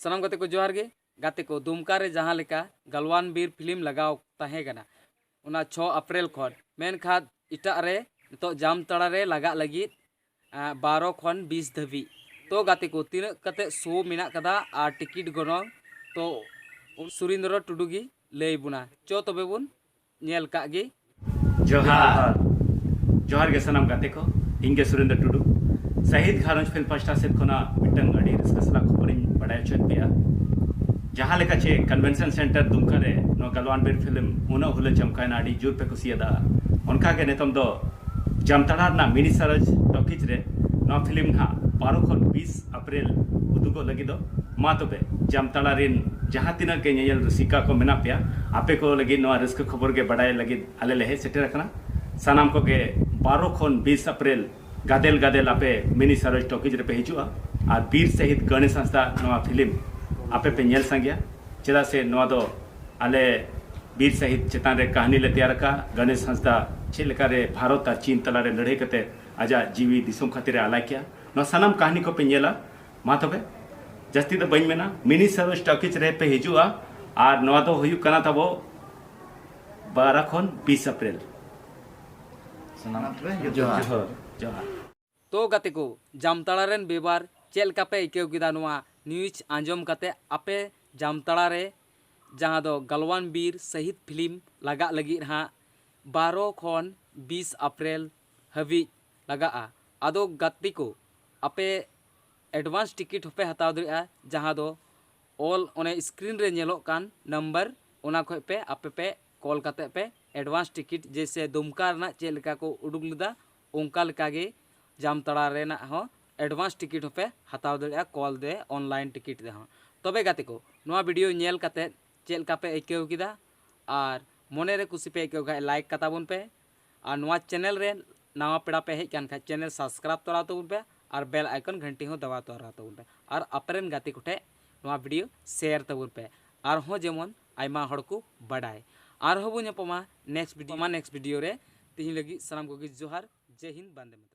सनम गाते को जोहार गे गाते को दुमका रे जहाँ लेका गलवान बीर फिल्म लगाव तहे गना उना 6 अप्रैल खन मेनखा इटा रे तो जामतड़ा रे लगा लगी 12 खन 20 धाबी तो गाते को तीन कते शो मेना कदा और टिकिट गनोंग तो सुरेंद्र टुडू गी लई बुना चो तबे बुन नेल का गे जोहार जोहार गे सनम गाते को इंगे सुरेंद्र टुडू शहीद घारंज फिल्म पास्टा सेट खना मिटंग अड़ी रसकसला खबरिन बड़ाय चोत पिया जहां लेका चे कन्वेंशन सेंटर दुमका रे नो गलवान बीर फिल्म उनो हुले चमकायना अड़ी जोर पे कुसियादा उनका के नेतम दो जामतड़ा ना मिनी सरज टॉकीज रे नो फिल्म ना 12 खन 20 अप्रैल उदुगो लगी दो मा तबे जामतड़ा रिन जहां तिना के नेयल रसिका को मेना पिया आपे को लगी नो रिस्क खबर के बड़ाय लगी आले लेहे सेटर रखना सनाम को के 12 खन 20 अप्रैल गादेल गादेल आपे मिनी सरज टॉकीज रे पे हिजुआ और बीर शहीद गणेश संस्था नो फिल्म आपे पे नेल संगिया चेदा से नो दो आले बीर शहीद चेतान रे कहानी ले तैयार का गणेश संस्था चेलका रे भारत और चीन तला रे लड़ाई कते आजा जीवी दिसुम खातिर आला किया नो सनम कहानी को पे नेला मा तबे जस्ती तो बइन मेना मिनी सरज टॉकीज रे पे हिजुआ और नो दो हुयु कना तबो 12 खन 20 अप्रैल जोहार तो गाते को जामतड़ा रेन बेबार चेलका पे इकेव किदा नुआ न्यूज आंजम कते आपे जामतड़ा रे जहाँ दो गलवान बीर शहीद फिल्म लगा लगी हाँ 12 खन 20 अप्रैल हबी लगा आदो गाती को आपे एडवांस टिकट होपे हताव दरिया जहाँ दो ऑल ओने स्क्रीन रे नेलो कान नंबर ओना खोय पे आपे पे कॉल करते पे एडवांस टिकट जैसे दुमका रना चेलका को उडुक लेदा ओंका लेका गे जामतड़ा रेना हो एडवांस टिकट होपे हताव दरिया कॉल दे ऑनलाइन टिकट दे हो तबे गाते को नोआ वीडियो नेल काते चेलका पे आइकेव किदा और मोने रे कुसी पे आइकेव खाय लाइक कताबुन पे और नोआ चैनल रे नवा पेड़ा पे हेज कान खाय चैनल सब्सक्राइब तोरा तबुन पे और बेल आइकन घंटी हो दबा तोरा तबुन पे और अपरेन गाते कोठे नोआ वीडियो शेयर तबुन पे और हो जेमन आयमा हड़ को बड़ाय और हो बुन पमा नेक्स्ट वीडियो रे तिहिन लगी सलाम को जोहार जय हिंद बंदे